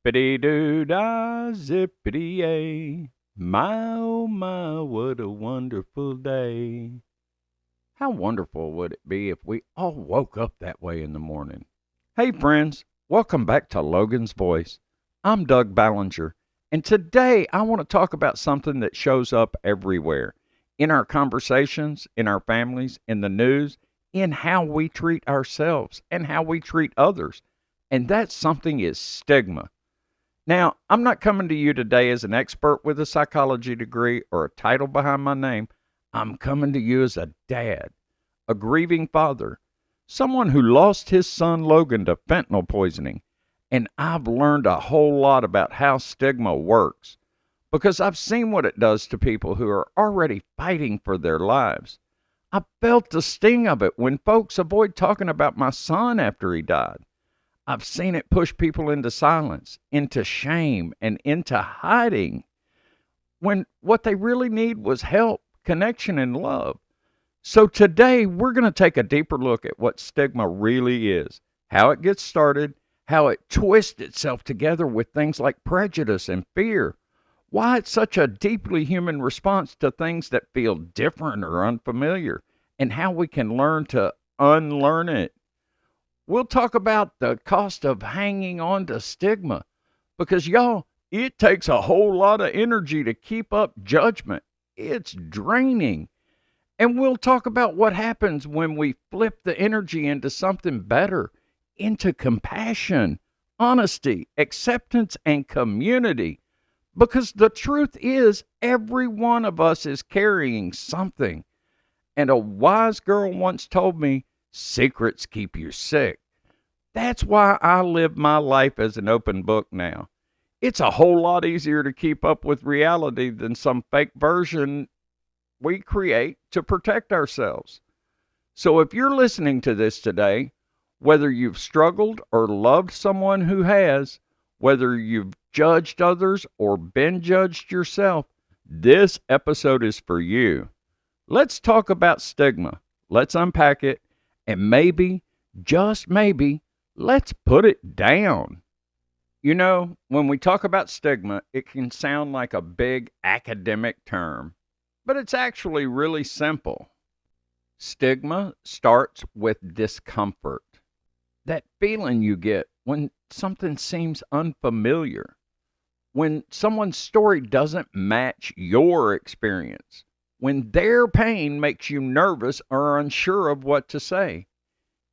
Zippity-doo-dah, zippity-yay. My, oh my, what a wonderful day. How wonderful would it be if we all woke up that way in the morning? Hey friends, welcome back to Logan's Voice. I'm Doug Ballinger, and today I want to talk about something that shows up everywhere. In our conversations, in our families, in the news, in how we treat ourselves and how we treat others. And that something is stigma. Now, I'm not coming to you today as an expert with a psychology degree or a title behind my name. I'm coming to you as a dad, a grieving father, someone who lost his son Logan to fentanyl poisoning. And I've learned a whole lot about how stigma works because I've seen what it does to people who are already fighting for their lives. I felt the sting of it when folks avoid talking about my son after he died. I've seen it push people into silence, into shame, and into hiding when what they really need was help, connection, and love. So today, we're going to take a deeper look at what stigma really is, how it gets started, how it twists itself together with things like prejudice and fear, why it's such a deeply human response to things that feel different or unfamiliar, and how we can learn to unlearn it. We'll talk about the cost of hanging on to stigma because, y'all, it takes a whole lot of energy to keep up judgment. It's draining. And we'll talk about what happens when we flip the energy into something better, into compassion, honesty, acceptance, and community. Because the truth is, every one of us is carrying something. And a wise girl once told me, secrets keep you sick. That's why I live my life as an open book now. It's a whole lot easier to keep up with reality than some fake version we create to protect ourselves. So if you're listening to this today, whether you've struggled or loved someone who has, whether you've judged others or been judged yourself, this episode is for you. Let's talk about stigma. Let's unpack it. And maybe, just maybe, let's put it down. You know, when we talk about stigma, it can sound like a big academic term, but it's actually really simple. Stigma starts with discomfort. That feeling you get when something seems unfamiliar, when someone's story doesn't match your experience, when their pain makes you nervous or unsure of what to say.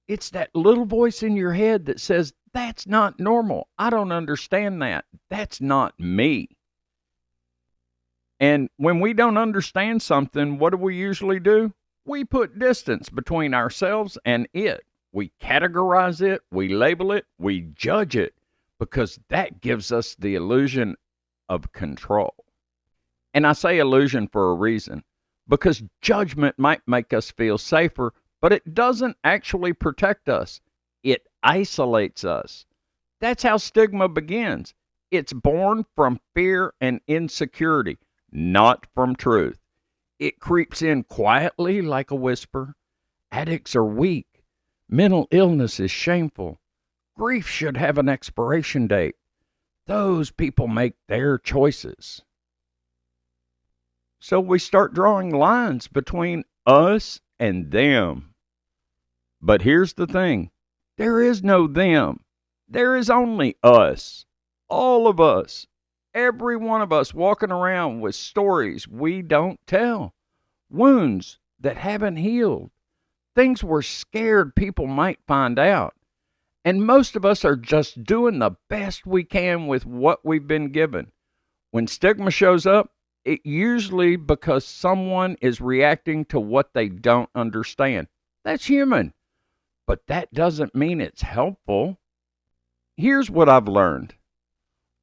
It's that little voice in your head that says, that's not normal. I don't understand that. That's not me. And when we don't understand something, what do we usually do? We put distance between ourselves and it. We categorize it, we label it, we judge it, because that gives us the illusion of control. And I say illusion for a reason. Because judgment might make us feel safer, but it doesn't actually protect us. It isolates us. That's how stigma begins. It's born from fear and insecurity, not from truth. It creeps in quietly like a whisper. Addicts are weak. Mental illness is shameful. Grief should have an expiration date. Those people make their choices. So we start drawing lines between us and them. But here's the thing. There is no them. There is only us. All of us. Every one of us walking around with stories we don't tell. Wounds that haven't healed. Things we're scared people might find out. And most of us are just doing the best we can with what we've been given. When stigma shows up, it usually because someone is reacting to what they don't understand. That's human. But that doesn't mean it's helpful. Here's what I've learned.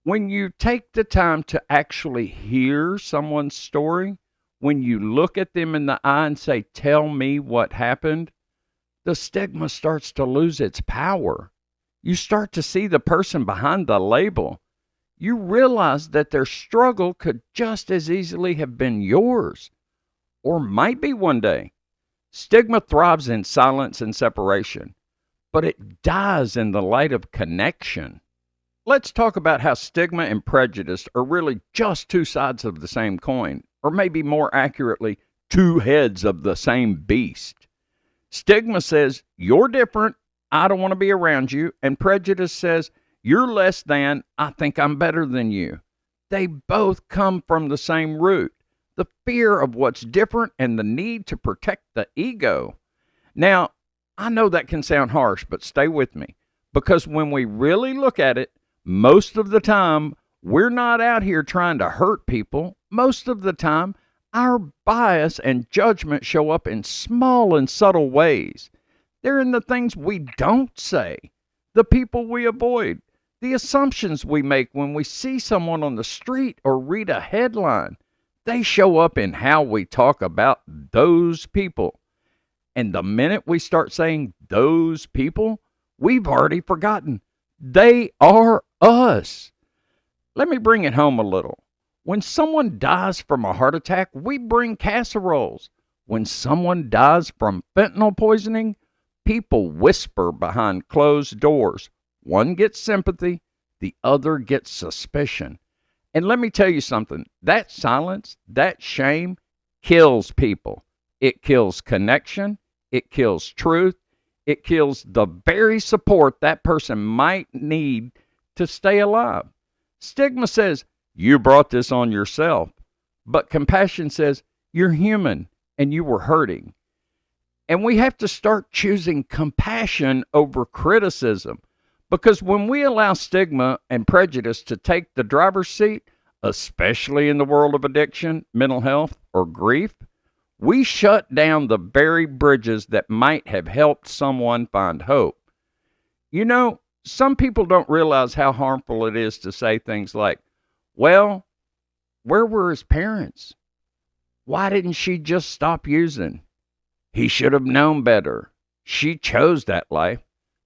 When you take the time to actually hear someone's story, when you look at them in the eye and say, tell me what happened, the stigma starts to lose its power. You start to see the person behind the label. You realize that their struggle could just as easily have been yours, or might be one day. Stigma thrives in silence and separation, but it dies in the light of connection. let's talk about how stigma and prejudice are really just two sides of the same coin, or maybe more accurately, two heads of the same beast. Stigma says, you're different, I don't want to be around you, and prejudice says, you're less than, I think I'm better than you. They both come from the same root, the fear of what's different and the need to protect the ego. Now, I know that can sound harsh, but stay with me, because when we really look at it, most of the time, we're not out here trying to hurt people. Most of the time, our bias and judgment show up in small and subtle ways. They're in the things we don't say, the people we avoid, the assumptions we make when we see someone on the street or read a headline. They show up in how we talk about those people. And the minute we start saying those people, we've already forgotten. They are us. Let me bring it home a little. When someone dies from a heart attack, we bring casseroles. When someone dies from fentanyl poisoning, people whisper behind closed doors. One gets sympathy, the other gets suspicion. And let me tell you something, that silence, that shame kills people. It kills connection, it kills truth, it kills the very support that person might need to stay alive. Stigma says, you brought this on yourself. But compassion says, you're human and you were hurting. And we have to start choosing compassion over criticism. Because when we allow stigma and prejudice to take the driver's seat, especially in the world of addiction, mental health, or grief, we shut down the very bridges that might have helped someone find hope. You know, some people don't realize how harmful it is to say things like, well, where were his parents? Why didn't she just stop using? He should have known better. She chose that life.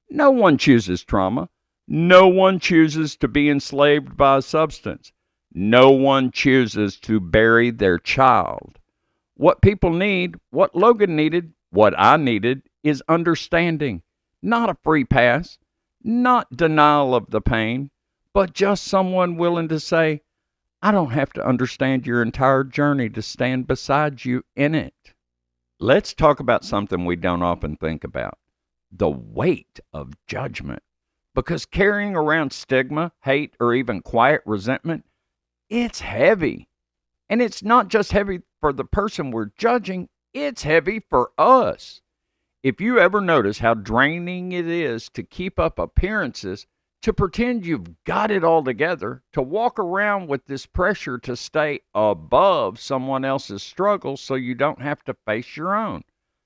No one chooses trauma. No one chooses to be enslaved by a substance. No one chooses to bury their child. What people need, what Logan needed, what I needed, is understanding. Not a free pass, not denial of the pain, but just someone willing to say, I don't have to understand your entire journey to stand beside you in it. Let's talk about something we don't often think about, the weight of judgment. Because carrying around stigma, hate, or even quiet resentment, it's heavy. And it's not just heavy for the person we're judging, it's heavy for us. If you ever notice how draining it is to keep up appearances, to pretend you've got it all together, to walk around with this pressure to stay above someone else's struggle so you don't have to face your own,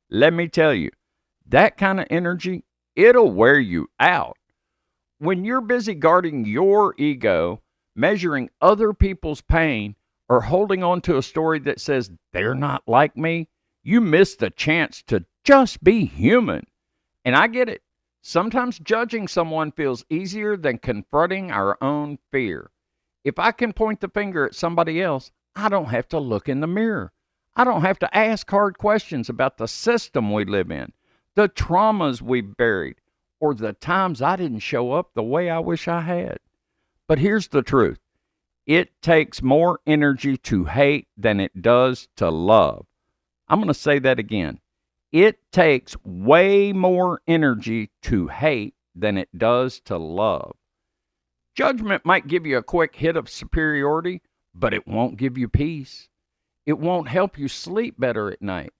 let me tell you, that kind of energy, it'll wear you out. When you're busy guarding your ego, measuring other people's pain, or holding on to a story that says they're not like me, you miss the chance to just be human. And I get it. Sometimes judging someone feels easier than confronting our own fear. If I can point the finger at somebody else, I don't have to look in the mirror. I don't have to ask hard questions about the system we live in, the traumas we've buried, or the times I didn't show up the way I wish I had. But here's the truth. It takes more energy to hate than it does to love. I'm going to say that again. It takes way more energy to hate than it does to love. Judgment might give you a quick hit of superiority, but it won't give you peace. It won't help you sleep better at night.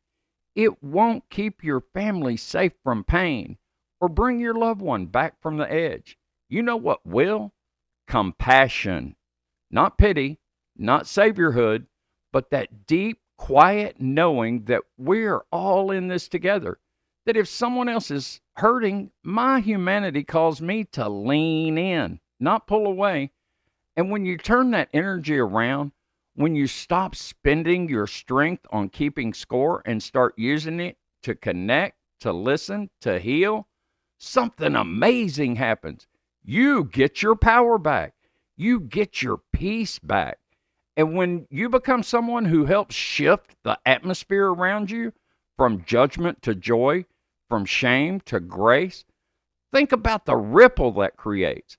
It won't keep your family safe from pain or bring your loved one back from the edge. You know what will? Compassion. Not pity, not saviorhood, but that deep, quiet knowing that we're all in this together. That if someone else is hurting, my humanity calls me to lean in, not pull away. And when you turn that energy around, when you stop spending your strength on keeping score and start using it to connect, to listen, to heal, something amazing happens. You get your power back. You get your peace back. And when you become someone who helps shift the atmosphere around you from judgment to joy, from shame to grace, think about the ripple that creates.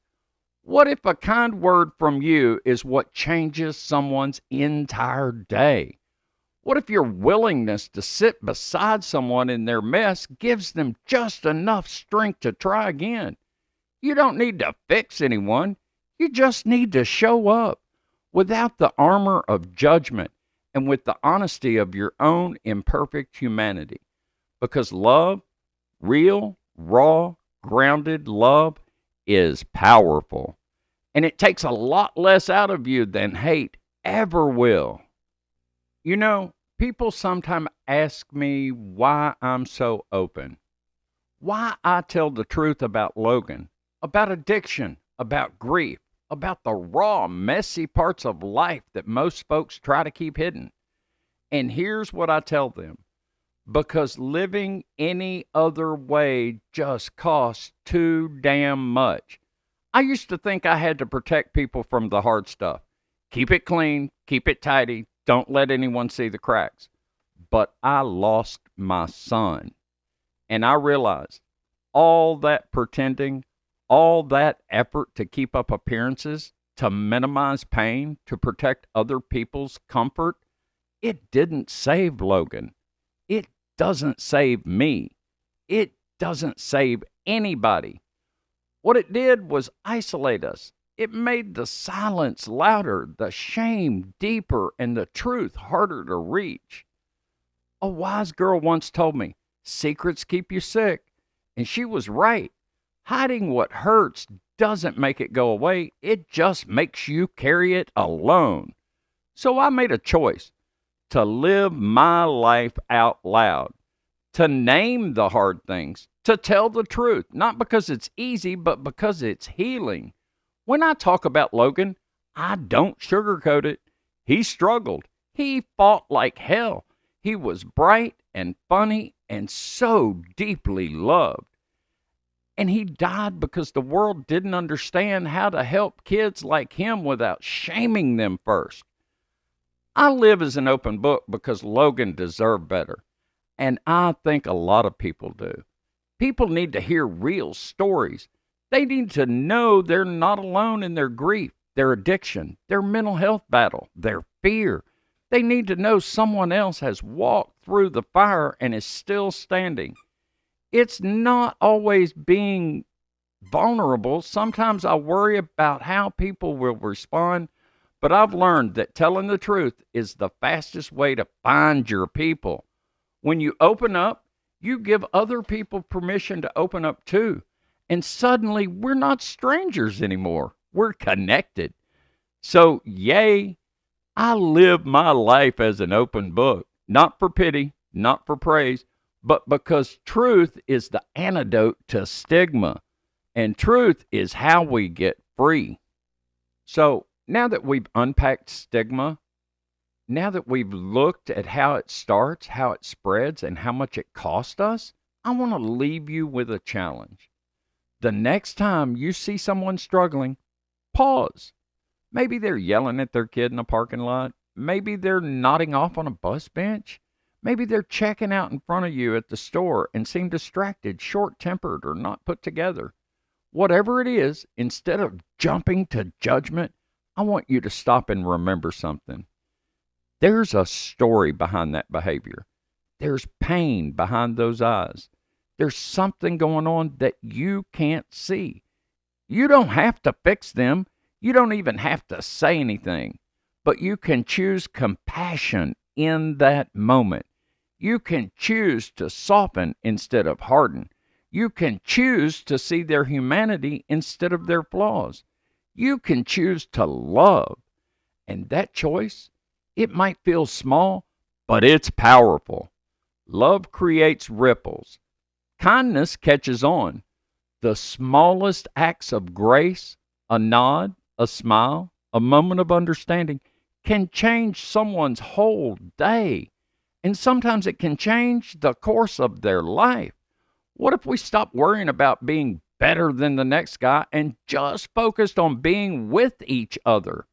What if a kind word from you is what changes someone's entire day? What if your willingness to sit beside someone in their mess gives them just enough strength to try again? You don't need to fix anyone. You just need to show up without the armor of judgment and with the honesty of your own imperfect humanity. Because love, real, raw, grounded love, is powerful. And it takes a lot less out of you than hate ever will. You know, people sometimes ask me why I'm so open, why I tell the truth about Logan, about addiction, about grief, about the raw, messy parts of life that most folks try to keep hidden. And here's what I tell them: because living any other way just costs too damn much. I used to think I had to protect people from the hard stuff. Keep it clean, keep it tidy, don't let anyone see the cracks. But I lost my son. And I realized all that pretending, all that effort to keep up appearances, to minimize pain, to protect other people's comfort, it didn't save Logan. It doesn't save me. It doesn't save anybody. What it did was isolate us. It made the silence louder, the shame deeper, and the truth harder to reach. A wise girl once told me, secrets keep you sick. And she was right. Hiding what hurts doesn't make it go away. It just makes you carry it alone. So I made a choice to live my life out loud, to name the hard things, to tell the truth, not because it's easy, but because it's healing. When I talk about Logan, I don't sugarcoat it. He struggled. He fought like hell. He was bright and funny and so deeply loved. And he died because the world didn't understand how to help kids like him without shaming them first. I live as an open book because Logan deserved better. And I think a lot of people do. People need to hear real stories. They need to know they're not alone in their grief, their addiction, their mental health battle, their fear. They need to know someone else has walked through the fire and is still standing. It's not always being vulnerable. Sometimes I worry about how people will respond, but I've learned that telling the truth is the fastest way to find your people. When you open up, you give other people permission to open up too. And suddenly, we're not strangers anymore. We're connected. So, yay, I live my life as an open book, not for pity, not for praise, but because truth is the antidote to stigma. And truth is how we get free. So, now that we've unpacked stigma, now that we've looked at how it starts, how it spreads, and how much it costs us, I want to leave you with a challenge. The next time you see someone struggling, pause. Maybe they're yelling at their kid in a parking lot. Maybe they're nodding off on a bus bench. Maybe they're checking out in front of you at the store and seem distracted, short-tempered, or not put together. Whatever it is, instead of jumping to judgment, I want you to stop and remember something. There's a story behind that behavior. There's pain behind those eyes. There's something going on that you can't see. You don't have to fix them. You don't even have to say anything. But you can choose compassion in that moment. You can choose to soften instead of harden. You can choose to see their humanity instead of their flaws. You can choose to love. And that choice, it might feel small, but it's powerful. Love creates ripples. Kindness catches on. The smallest acts of grace, a nod, a smile, a moment of understanding, can change someone's whole day. And sometimes it can change the course of their life. What if we stopped worrying about being better than the next guy and just focused on being with each other?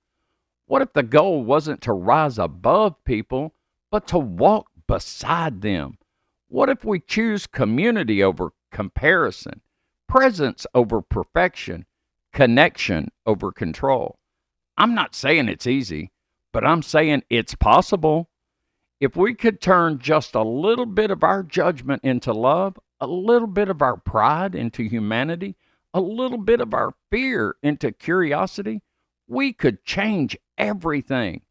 What if the goal wasn't to rise above people, but to walk beside them? What if we choose community over comparison, presence over perfection, connection over control. I'm not saying it's easy, but I'm saying it's possible. If we could turn just a little bit of our judgment into love, a little bit of our pride into humanity, a little bit of our fear into curiosity, we could change everything.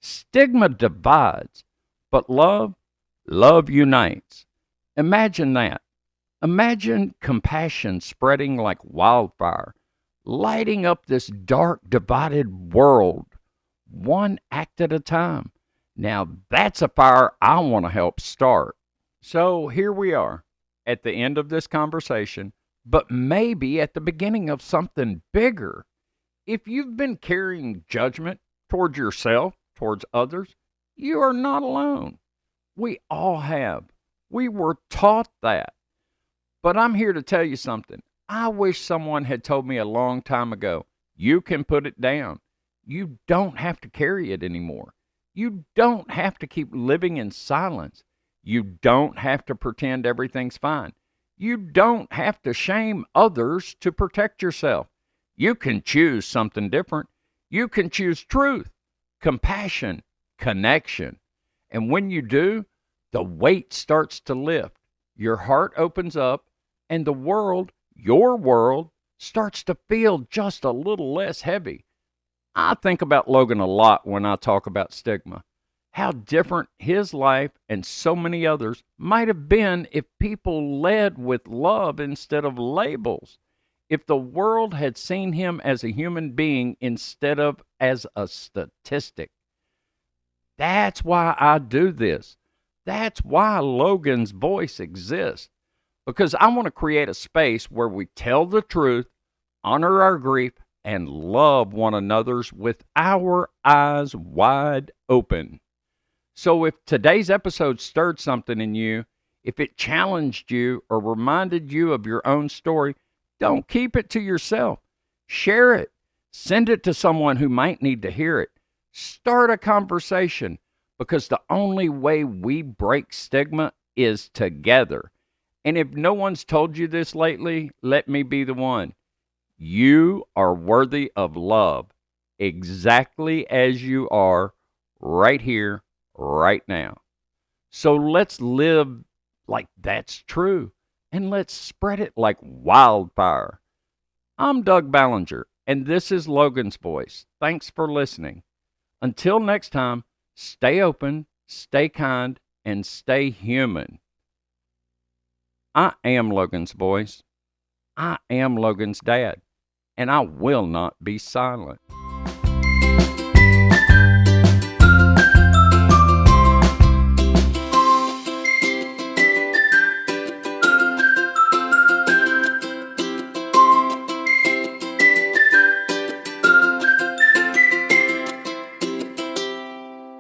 Stigma divides, but love unites. Imagine that. Imagine compassion spreading like wildfire, lighting up this dark, divided world, one act at a time. Now that's a fire I want to help start. So here we are at the end of this conversation, but maybe at the beginning of something bigger. If you've been carrying judgment towards yourself, towards others, you are not alone. We all have. We were taught that. But I'm here to tell you something. I wish someone had told me a long time ago, you can put it down. You don't have to carry it anymore. You don't have to keep living in silence. You don't have to pretend everything's fine. You don't have to shame others to protect yourself. You can choose something different. You can choose truth, compassion, connection. And when you do, the weight starts to lift. Your heart opens up, and the world, your world, starts to feel just a little less heavy. I think about Logan a lot when I talk about stigma. How different his life and so many others might have been if people led with love instead of labels. If the world had seen him as a human being instead of as a statistic. That's why I do this. That's why Logan's voice exists. Because I want to create a space where we tell the truth, honor our grief, and love one another's with our eyes wide open. So if today's episode stirred something in you, if it challenged you or reminded you of your own story, don't keep it to yourself. Share it. Send it to someone who might need to hear it. Start a conversation, because the only way we break stigma is together. And if no one's told you this lately, let me be the one. You are worthy of love exactly as you are right here, right now. So let's live like that's true, and let's spread it like wildfire. I'm Doug Ballinger, and this is Logan's Voice. Thanks for listening. Until next time, stay open, stay kind, and stay human. I am Logan's voice. I am Logan's dad, and I will not be silent.